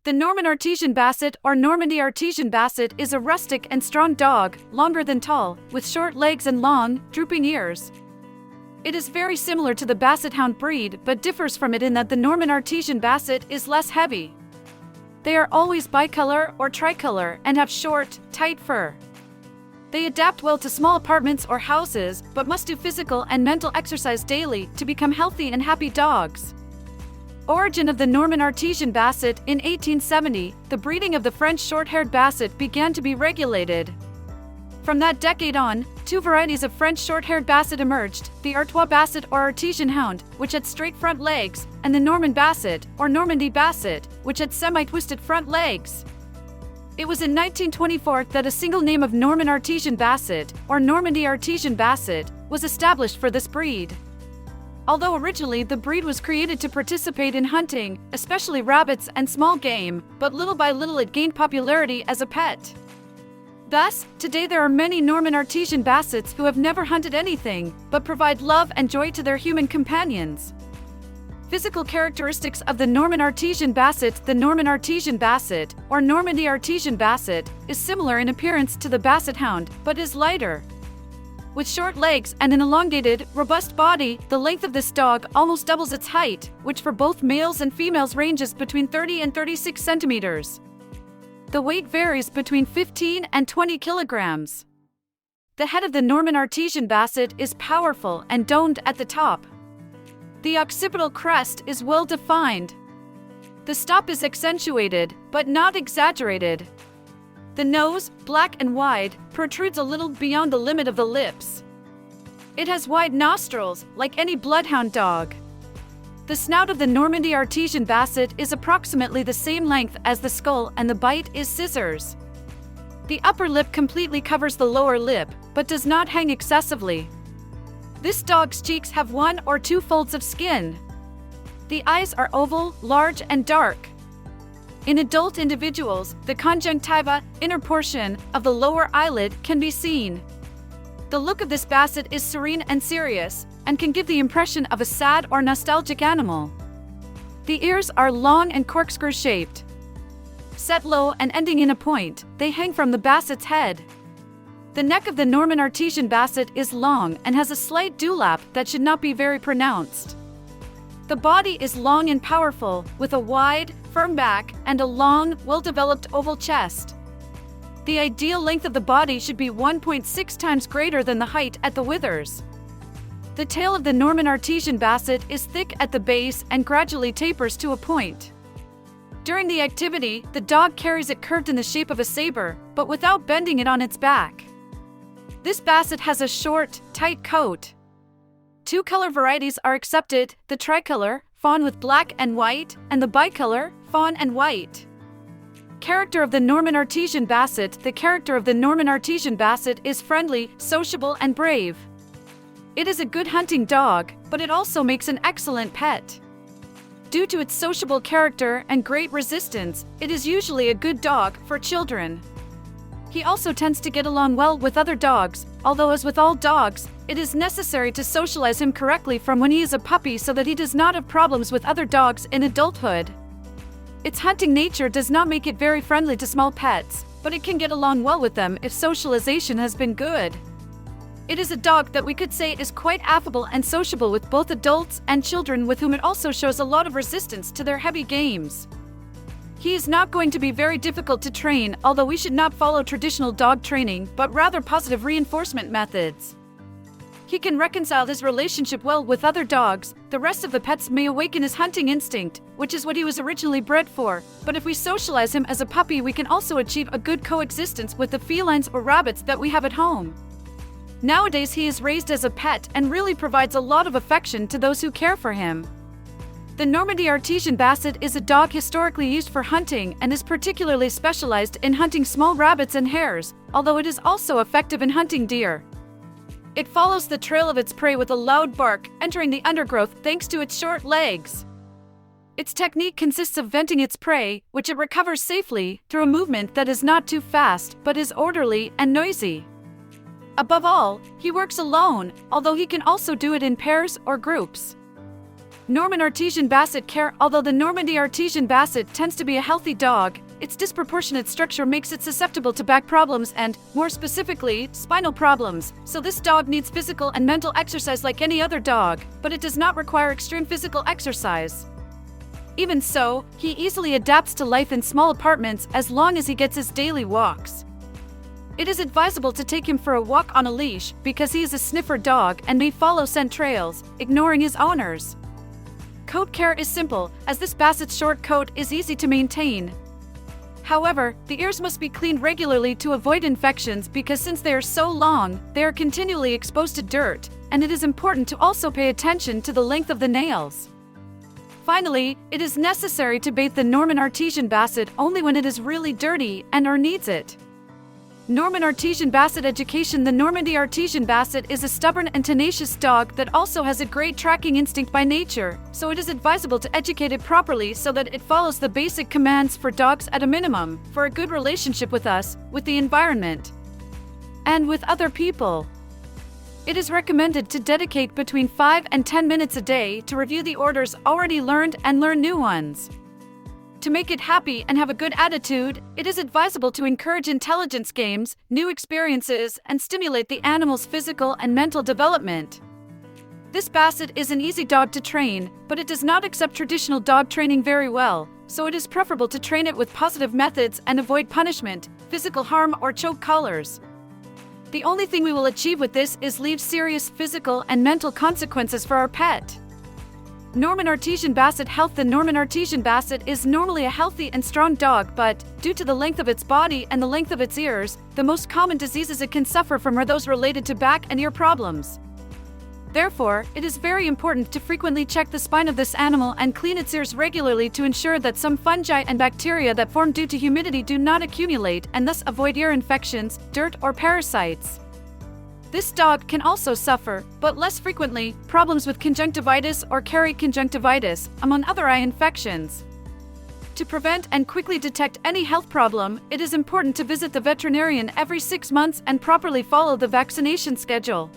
The Norman Artesian Basset or Normandy Artesian Basset is a rustic and strong dog, longer than tall, with short legs and long, drooping ears. It is very similar to the Basset Hound breed but differs from it in that the Norman Artesian Basset is less heavy. They are always bicolor or tricolor and have short, tight fur. They adapt well to small apartments or houses but must do physical and mental exercise daily to become healthy and happy dogs. Origin of the Norman Artesian Basset. In 1870, the breeding of the French short-haired Basset began to be regulated. From that decade on, two varieties of French short-haired Basset emerged, the Artois Basset or Artesian Hound, which had straight front legs, and the Norman Basset, or Normandy Basset, which had semi-twisted front legs. It was in 1924 that a single name of Norman Artesian Basset, or Normandy Artesian Basset, was established for this breed. Although originally the breed was created to participate in hunting, especially rabbits and small game, but little by little it gained popularity as a pet. Thus, today there are many Norman Artesian Bassets who have never hunted anything, but provide love and joy to their human companions. Physical characteristics of the Norman Artesian Basset. The Norman Artesian Basset, or Normandy Artesian Basset, is similar in appearance to the Basset Hound, but is lighter. With short legs and an elongated, robust body, the length of this dog almost doubles its height, which for both males and females ranges between 30 and 36 centimeters. The weight varies between 15 and 20 kilograms. The head of the Norman Artesian Basset is powerful and domed at the top. The occipital crest is well defined. The stop is accentuated, but not exaggerated. The nose, black and wide, protrudes a little beyond the limit of the lips. It has wide nostrils, like any bloodhound dog. The snout of the Normandy Artesian Basset is approximately the same length as the skull and the bite is scissors. The upper lip completely covers the lower lip, but does not hang excessively. This dog's cheeks have one or two folds of skin. The eyes are oval, large and dark. In adult individuals, the conjunctiva, inner portion, of the lower eyelid can be seen. The look of this Basset is serene and serious, and can give the impression of a sad or nostalgic animal. The ears are long and corkscrew-shaped. Set low and ending in a point, they hang from the Basset's head. The neck of the Norman Artesian Basset is long and has a slight dewlap that should not be very pronounced. The body is long and powerful, with a wide, firm back and a long, well-developed oval chest. The ideal length of the body should be 1.6 times greater than the height at the withers. The tail of the Norman Artesian Basset is thick at the base and gradually tapers to a point. During the activity, the dog carries it curved in the shape of a saber, but without bending it on its back. This Basset has a short, tight coat. Two color varieties are accepted, the tricolor, fawn with black and white, and the bicolor, fawn and white. Character of the Norman Artesian Basset. The character of the Norman Artesian Basset is friendly, sociable, and brave. It is a good hunting dog, but it also makes an excellent pet. Due to its sociable character and great resistance, it is usually a good dog for children. He also tends to get along well with other dogs, although as with all dogs, it is necessary to socialize him correctly from when he is a puppy so that he does not have problems with other dogs in adulthood. Its hunting nature does not make it very friendly to small pets, but it can get along well with them if socialization has been good. It is a dog that we could say is quite affable and sociable with both adults and children, with whom it also shows a lot of resistance to their heavy games. He is not going to be very difficult to train, although we should not follow traditional dog training, but rather positive reinforcement methods. He can reconcile his relationship well with other dogs. The rest of the pets may awaken his hunting instinct, which is what he was originally bred for, but if we socialize him as a puppy, we can also achieve a good coexistence with the felines or rabbits that we have at home. Nowadays he is raised as a pet and really provides a lot of affection to those who care for him. The Normandy Artesian Basset is a dog historically used for hunting and is particularly specialized in hunting small rabbits and hares, although it is also effective in hunting deer. It follows the trail of its prey with a loud bark, entering the undergrowth thanks to its short legs. Its technique consists of venting its prey, which it recovers safely, through a movement that is not too fast but is orderly and noisy. Above all, he works alone, although he can also do it in pairs or groups. Norman Artesian Basset care. Although the Normandy Artesian Basset tends to be a healthy dog, its disproportionate structure makes it susceptible to back problems and, more specifically, spinal problems. So this dog needs physical and mental exercise like any other dog, but it does not require extreme physical exercise. Even so, he easily adapts to life in small apartments as long as he gets his daily walks. It is advisable to take him for a walk on a leash because he is a sniffer dog and may follow scent trails, ignoring his owners. Coat care is simple, as this Basset's short coat is easy to maintain. However, the ears must be cleaned regularly to avoid infections because since they are so long, they are continually exposed to dirt, and it is important to also pay attention to the length of the nails. Finally, it is necessary to bathe the Norman Artesian Basset only when it is really dirty and/or needs it. Norman Artesian Basset education. The Normandy Artesian Basset is a stubborn and tenacious dog that also has a great tracking instinct by nature, so it is advisable to educate it properly so that it follows the basic commands for dogs at a minimum, for a good relationship with us, with the environment, and with other people. It is recommended to dedicate between 5 and 10 minutes a day to review the orders already learned and learn new ones. To make it happy and have a good attitude, it is advisable to encourage intelligence games, new experiences, and stimulate the animal's physical and mental development. This Basset is an easy dog to train, but it does not accept traditional dog training very well, so it is preferable to train it with positive methods and avoid punishment, physical harm, or choke collars. The only thing we will achieve with this is leave serious physical and mental consequences for our pet. Norman Artesian Basset health. The Norman Artesian Basset is normally a healthy and strong dog, but, due to the length of its body and the length of its ears, the most common diseases it can suffer from are those related to back and ear problems. Therefore, it is very important to frequently check the spine of this animal and clean its ears regularly to ensure that some fungi and bacteria that form due to humidity do not accumulate and thus avoid ear infections, dirt, or parasites. This dog can also suffer, but less frequently, problems with conjunctivitis or conjunctivitis, among other eye infections. To prevent and quickly detect any health problem, it is important to visit the veterinarian every 6 months and properly follow the vaccination schedule.